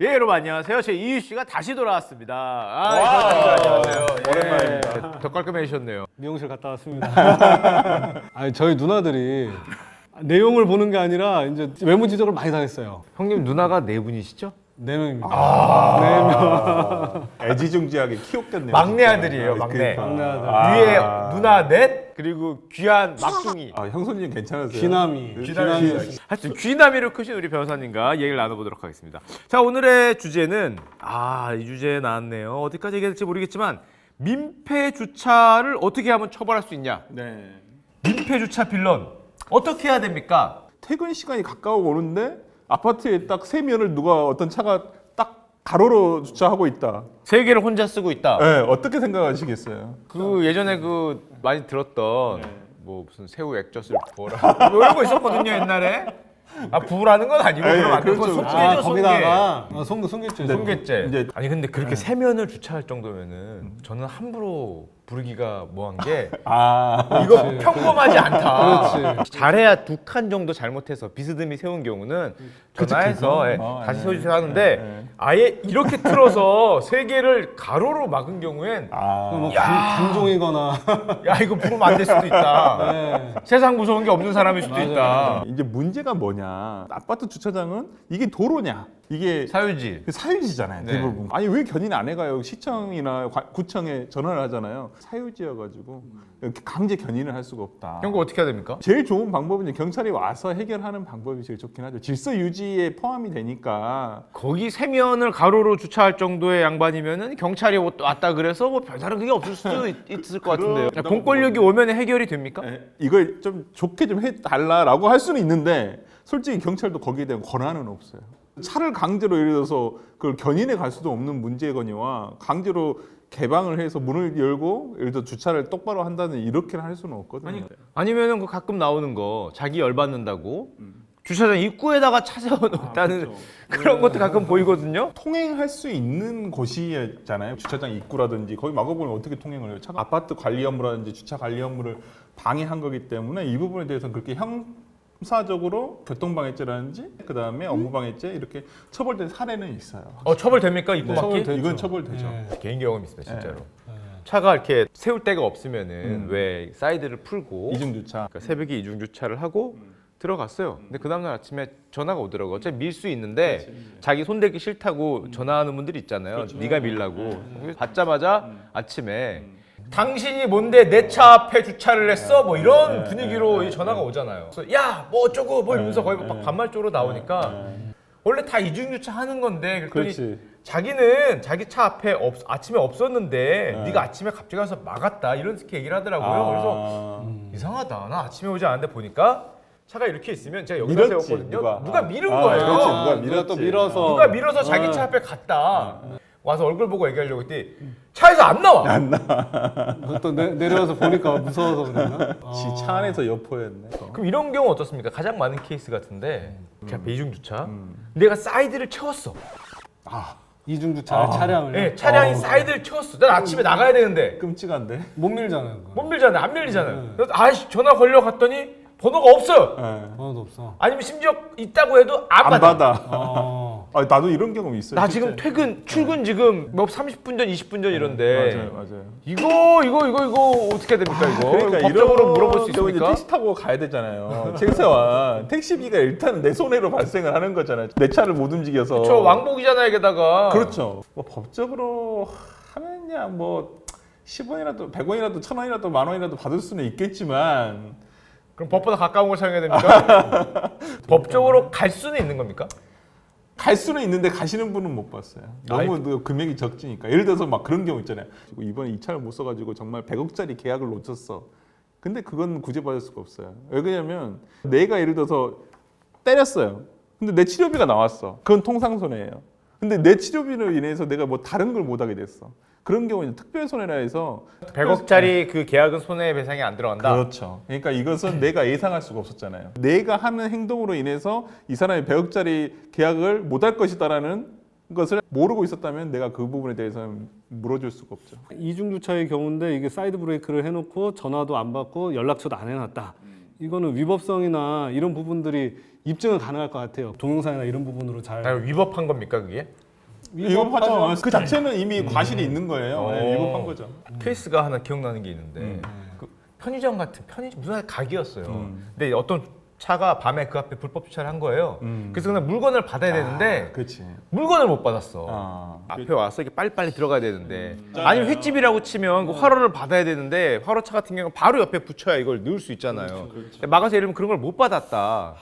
예, 여러분 안녕하세요. 제 이유 씨가 다시 돌아왔습니다. 안녕하세요. 오랜만입니다. 더 깔끔해지셨네요. 미용실 갔다 왔습니다. 아니 저희 누나들이 내용을 보는 게 아니라 이제 외모 지적을 많이 당했어요. 형님 누나가 네 분이시죠? 4명입니다. 4명. 애지중지하게 키웠겠네요. 막내 진짜. 아들이에요, 막내. 그러니까. 막내 아들. 위에 누나 넷 그리고 귀한 막둥이. 형수님 괜찮으세요? 귀남이. 하여튼 귀남이로 크신 우리 변호사님과 얘기를 나눠보도록 하겠습니다. 자, 오늘의 주제는 이 주제 나왔네요. 어디까지 얘기할지 모르겠지만 민폐 주차를 어떻게 하면 처벌할 수 있냐? 네. 민폐 주차 빌런 어떻게 해야 됩니까? 퇴근 시간이 가까워 오는데 아파트에 딱 세 면을 누가 어떤 차가 딱 가로로 주차하고 있다. 세 개를 혼자 쓰고 있다. 네, 어떻게 생각하시겠어요? 그 예전에 그 많이 들었던 뭐 무슨 새우 액젓을 부어라 뭐 이런 거 있었거든요 옛날에. 부으라는 건 아니고 그럼 안 되고 그렇죠. 손괴죠, 거기다가 손괴죄. 손괴죄. 이제- 아니 근데 그렇게 세면을 주차할 정도면은 저는 함부로 부르기가 뭐한 게 이거 평범하지 않다. 그렇지. 잘해야 2칸 정도 잘못해서 비스듬히 세운 경우는 전화해서 다시 세워주세요 하는데 아예 이렇게 틀어서 세 개를 가로로 막은 경우엔 뭐 단종이거나. 야 이거 부르면 안 될 수도 있다. 네. 세상 무서운 게 없는 사람일 수도 있다. 이제 문제가 뭐냐? 아파트 주차장은 이게 도로냐? 이게 사유지. 사유지잖아요, 네. 대부분. 아니 왜 견인 안 해가요? 시청이나 구청에 전화를 하잖아요. 사유지여가지고 이렇게 강제 견인을 할 수가 없다. 형 그거 어떻게 해야 됩니까? 제일 좋은 방법은 이제 경찰이 와서 해결하는 방법이 제일 좋긴 하죠. 질서 유지에 포함이 되니까. 거기 세면을 가로로 주차할 정도의 양반이면은 경찰이 왔다 그래서 뭐 별다른 그게 없을 수도 있을 것 같은데요. 그럼- 공권력이 오면 해결이 됩니까? 이걸 좀 좋게 좀 해달라라고 할 수는 있는데 솔직히 경찰도 거기에 대한 권한은 없어요. 차를 강제로 예를 들어서 그걸 견인해 갈 수도 없는 문제거니와 강제로 개방을 해서 문을 열고 예를 들어 주차를 똑바로 한다는 이렇게는 할 수는 없거든요. 아니면은 그 가끔 나오는 거 자기 열받는다고 주차장 입구에다가 차 세워놓다는 그런 것도 가끔 보이거든요. 통행할 수 있는 곳이잖아요. 주차장 입구라든지 거기 막아보면 어떻게 통행을 해요? 차가 아파트 관리 업무라든지 주차 관리 업무를 방해한 거기 때문에 이 부분에 대해서는 그렇게 형사적으로 교통방해죄라든지 그 다음에 업무방해죄 이렇게 처벌된 사례는 있어요. 처벌됩니까 입구 막기? 처벌되죠. 이건 처벌되죠. 네. 개인 경험 있습니다 진짜로. 차가 이렇게 세울 데가 없으면은 왜 사이드를 풀고 이중주차. 그러니까 새벽에 이중 주차를 하고 들어갔어요. 근데 그 다음날 아침에 전화가 오더라고. 어차피 밀 수 있는데 자기 손대기 싫다고 전화하는 분들이 있잖아요. 네가 밀라고. 그래서 받자마자 아침에 당신이 뭔데 내 차 앞에 주차를 했어? 뭐 이런 분위기로 이 전화가 오잖아요. 그래서 야 뭐 어쩌고 뭐 이러면서 거의 막 반말적으로 나오니까 원래 다 이중 주차 하는 건데 그랬더니 그렇지. 자기는 자기 차 앞에 아침에 없었는데 네가 아침에 갑자기 가서 막았다 이런 식의 얘기를 하더라고요. 그래서 이상하다. 나 아침에 오지 않았는데 보니까 차가 이렇게 있으면 제가 여기다 밀었지, 세웠거든요. 누가 밀은 그렇지. 거예요. 누가 누가 또 밀었지. 밀어서. 누가 밀어서 자기 차 앞에 갔다. 와서 얼굴 보고 얘기하려고 했더니 차에서 안 나와. 또 내려와서 보니까 무서워서 그랬나? 지 차 안에서 여포였네. 그럼 이런 경우 어떻습니까? 가장 많은 케이스 같은데 제 앞에 이중 주차. 내가 사이드를 채웠어. 이중주차 차량을. 네, 차량이 사이드를 채웠어. 난 아침에 나가야 되는데 끔찍한데. 못 밀잖아요. 그거. 못 밀잖아요. 안 밀리잖아요. 그래서 전화 걸려 갔더니 번호가 없어요. 번호도 없어. 아니면 심지어 있다고 해도 안 안 받아. 어. 나도 이런 경험 있어요. 나 실제. 지금 출근 지금 뭐 30분 전, 20분 전 이런데 맞아요. 이거 어떻게 해야 됩니까 이거? 그러니까 법적으로 이런 물어볼 수 경우 이제 있습니까? 택시 타고 가야 되잖아요. 최소한 택시비가 일단 내 손해로 발생을 하는 거잖아요. 내 차를 못 움직여서. 저 왕복이잖아요 게다가. 그렇죠. 뭐 법적으로 하느냐 뭐 10원이라도 100원이라도 1000원이라도 10,000원이라도 받을 수는 있겠지만 그럼 법보다 가까운 걸 사용해야 됩니까? 법적으로 갈 수는 있는 겁니까? 갈 수는 있는데 가시는 분은 못 봤어요. 너무 그 금액이 적지니까. 예를 들어서 막 그런 경우 있잖아요. 이번에 이 차를 못 써가지고 정말 100억짜리 계약을 놓쳤어. 근데 그건 구제받을 수가 없어요. 왜 그러냐면 내가 예를 들어서 때렸어요. 근데 내 치료비가 나왔어. 그건 통상손해예요. 근데 내 치료비로 인해서 내가 뭐 다른 걸 못 하게 됐어. 그런 경우는 특별손해라 해서 100억짜리 그 계약은 손해배상이 안 들어간다. 그렇죠. 그러니까 이것은 내가 예상할 수가 없었잖아요. 내가 하는 행동으로 인해서 이 사람이 100억짜리 계약을 못 할 것이다라는 것을 모르고 있었다면 내가 그 부분에 대해서는 물어줄 수가 없죠. 이중주차의 경우인데 이게 사이드 브레이크를 해놓고 전화도 안 받고 연락처도 안 해놨다. 이거는 위법성이나 이런 부분들이 입증은 가능할 것 같아요. 동영상이나 이런 부분으로 잘. 위법한 겁니까 그게? 위법하죠. 그 자체는 이미 과실이 있는 거예요. 네, 위법한 거죠. 케이스가 하나 기억나는 게 있는데 그 편의점 같은 무슨 가게였어요. 근데 어떤 차가 밤에 그 앞에 불법 주차를 한 거예요. 그래서 그냥 물건을 받아야 되는데 그렇지. 물건을 못 받았어. 앞에 와서 이렇게 빨리빨리 들어가야 되는데 음. 아니면 횟집이라고 치면 그 화로를 받아야 되는데 화로차 같은 경우는 바로 옆에 붙여야 이걸 넣을 수 있잖아요. 근데 막아서 이러면 그런 걸 못 받았다.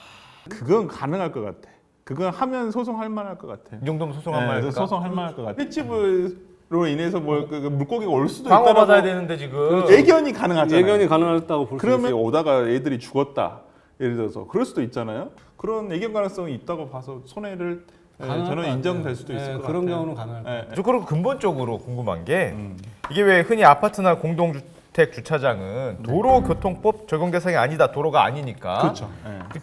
그건 가능할 것 같아. 그건 하면 소송할 만할 것 같아. 이 정도면 소송한 말일까? 소송할 만할 것 같아. 횟집으로 인해서 뭐 그 물고기가 올 수도 방어 있다라고 받아야 되는데 지금. 예견이 가능하잖아요. 예견이 가능하다고 볼 수 있어요. 그러면 오다가 애들이 죽었다. 예를 들어서 그럴 수도 있잖아요. 그런 예견 가능성이 있다고 봐서 손해를 저는 인정될 수도 있을 것 그런 같아요. 경우는 가능할 것 같아요. 저 그리고 근본적으로 궁금한 게 이게 왜 흔히 아파트나 공동주택 주차장은 도로교통법 적용 대상이 아니다. 도로가 아니니까. 그렇죠.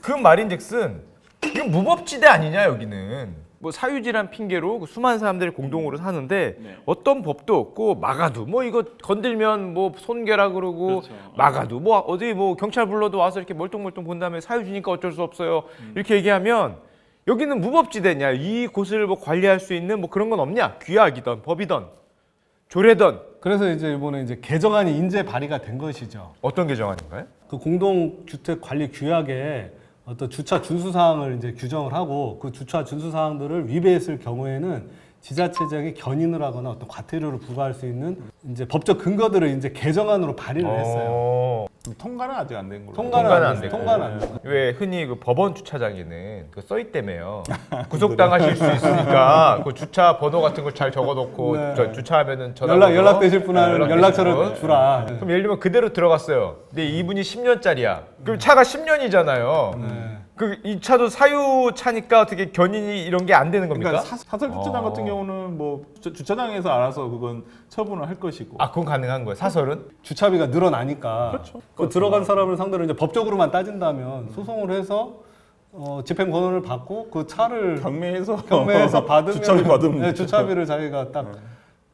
그 말인즉슨 이건 무법지대 아니냐 여기는. 뭐 사유지란 핑계로 그 수많은 사람들이 공동으로 사는데 어떤 법도 없고 막아도 뭐 이거 건들면 뭐 손괴라 그러고 막아도 뭐 어디 뭐 경찰 불러도 와서 이렇게 멀뚱멀뚱 본 다음에 사유지니까 어쩔 수 없어요. 이렇게 얘기하면 여기는 무법지대냐 이 곳을 뭐 관리할 수 있는 뭐 그런 건 없냐 규약이든 법이든 조례든 그래서 이제 이번에 이제 개정안이 인제 발의가 된 것이죠. 어떤 개정안인가요? 그 공동주택 관리 규약에 어떤 주차 준수 사항을 이제 규정을 하고 그 주차 준수 사항들을 위배했을 경우에는 지자체장이 견인을 하거나 어떤 과태료를 부과할 수 있는 이제 법적 근거들을 이제 개정안으로 발의를 했어요. 통과는 아직 안 된 걸로. 통과는 통과는 안 안 됐어요. 됐고. 통과는 안 됐어요. 왜 흔히 그 법원 주차장에는 그 써있다며요. 구속당하실 수 있으니까 그 주차 번호 같은 걸 잘 적어놓고 네. 저 주차하면은 전화 연락되실 분은 연락되실 연락처를 분. 주라. 그럼 예를 들면 그대로 들어갔어요. 근데 이분이 10년짜리야. 그럼 차가 10년이잖아요. 네. 그 이 차도 사유 차니까 어떻게 견인이 이런 게 안 되는 겁니까? 그러니까 사설 주차장 같은 경우는 뭐 주차장에서 알아서 그건 처분을 할 것이고. 아 그건 가능한 거예요. 사설은? 주차비가 늘어나니까 그렇죠. 그 들어간 사람을 상대로 이제 법적으로만 따진다면 소송을 해서 집행 권한을 받고 그 차를 경매해서 받으면 주차비 받으면 네, 주차비를 자기가 딱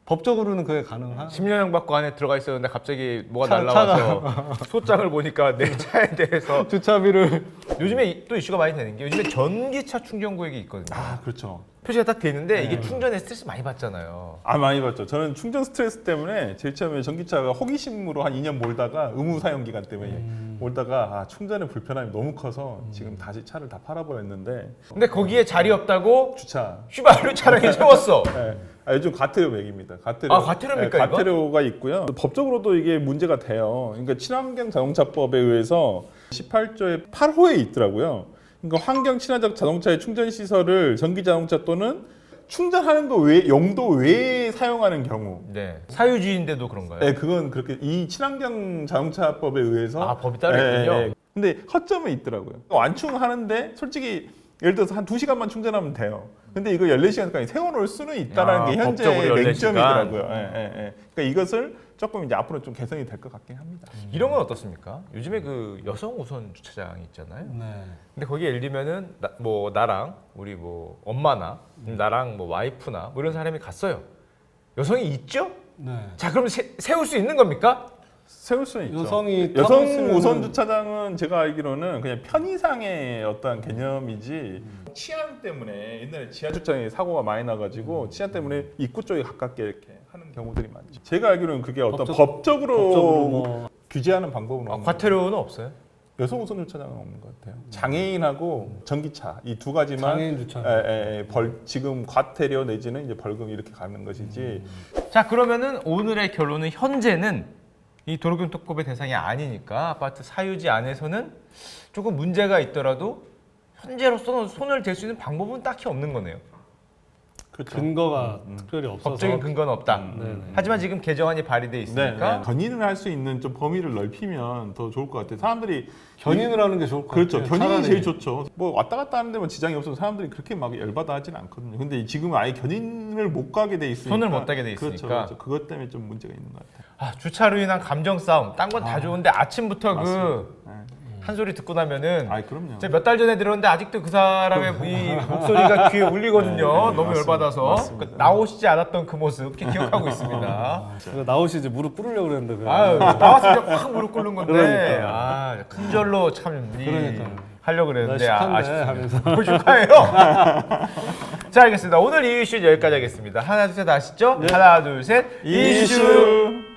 법적으로는 그게 가능한. 10년형 받고 안에 들어가 있었는데 갑자기 뭐가 차- 날라와서 소장을 보니까 내 차에 대해서 주차비를 요즘에 또 이슈가 많이 되는 게 요즘에 전기차 충전 구역이 있거든요. 아 그렇죠. 표시가 딱 돼 있는데 이게 충전에 스트레스 많이 받잖아요. 아 많이 봤죠. 저는 충전 스트레스 때문에 제일 처음에 전기차가 호기심으로 한 2년 몰다가 의무 사용 기간 때문에 몰다가 충전의 불편함이 너무 커서 지금 다시 차를 다 팔아버렸는데 근데 거기에 자리 없다고 주차. 휘발유 차량에 세웠어. 네. 요즘 과태료 맥입니다. 과태료. 아, 과태료입니까, 이거? 과태료가 있고요. 법적으로도 이게 문제가 돼요. 그러니까 친환경 자동차법에 의해서 18조의 8호에 있더라고요. 그러니까 환경 친화적 자동차의 충전 시설을 전기 자동차 또는 충전하는 거 외 용도 외에 사용하는 경우. 네. 사유지인데도 그런가요? 네, 그건 그렇게 이 친환경 자동차법에 의해서 아, 법이 따로 있군요. 근데 허점은 있더라고요. 완충하는데 솔직히 예를 들어서 한 2시간만 충전하면 돼요. 근데 이거 14시간까지 세워놓을 수는 있다는 아, 게 현재 법적으로 14시간. 맹점이더라고요. 그러니까 이것을 조금 이제 앞으로 좀 개선이 될 것 같긴 합니다. 이런 건 어떻습니까? 요즘에 그 여성 우선 주차장이 있잖아요. 네. 근데 거기에 예를 들면은 뭐 나랑 우리 뭐 엄마나 나랑 뭐 와이프나 뭐 이런 사람이 갔어요. 여성이 있죠? 네. 자 그럼 세울 수 있는 겁니까? 세울 수는 있죠. 여성이 여성 타고 있으면은- 우선 주차장은 제가 알기로는 그냥 편의상의 어떤 개념이지 치안 때문에 옛날에 지하 주차장에 사고가 많이 나가지고 치안 때문에 입구 쪽에 가깝게 이렇게 하는 경우들이 많죠. 제가 알기로는 그게 어떤 법적으로 뭐 규제하는 방법은 아, 없는 과태료는 없어요? 여성 우선 주차장은 없는 것 같아요. 장애인하고 전기차 이 두 가지만 장애인 주차. 지금 과태료 내지는 이제 벌금 이렇게 가는 것이지. 자 그러면은 오늘의 결론은 현재는 이 도로교통법의 대상이 아니니까 아파트 사유지 안에서는 조금 문제가 있더라도 현재로서는 손을 댈 수 있는 방법은 딱히 없는 거네요. 그렇죠. 근거가 특별히 없어서 법적인 근거는 없다. 네네. 하지만 지금 개정안이 발의돼 있으니까 견인을 할 수 있는 좀 범위를 넓히면 더 좋을 것 같아요. 사람들이 견인을 하는 게 좋을 것 그렇죠. 같아요. 견인이 차라리. 제일 좋죠. 뭐 왔다 갔다 하는데 뭐 지장이 없어서 사람들이 그렇게 막 열받아 하진 않거든요. 근데 지금 아예 견인을 못 가게 돼 있으니까 손을 못 대게 돼 있으니까. 그렇죠, 그렇죠. 그것 때문에 좀 문제가 있는 것 같아요. 아, 주차로 인한 감정 싸움, 딴 건 다 좋은데 아침부터 그 한 네. 소리 듣고 나면은 아, 그럼요. 제가 몇 달 전에 들었는데 아직도 그 사람의 이 목소리가 귀에 울리거든요. 너무 맞습니다. 열받아서 맞습니다. 그 나오시지 않았던 그 모습 이렇게 기억하고 있습니다. 그래서 나오시 이제 무릎 꿇으려고 그랬는데 그래. 아유, 나왔으면 확 무릎 꿇는 건데 그러니까. 아, 큰절로 참 그러니까. 하려고 그랬는데 나 아쉽습니다. 하면서 뭐 축하해요. 자, 알겠습니다. 오늘 이 이슈는 여기까지 하겠습니다. 하나, 둘, 셋 하시죠? 하나, 둘, 셋. 이슈.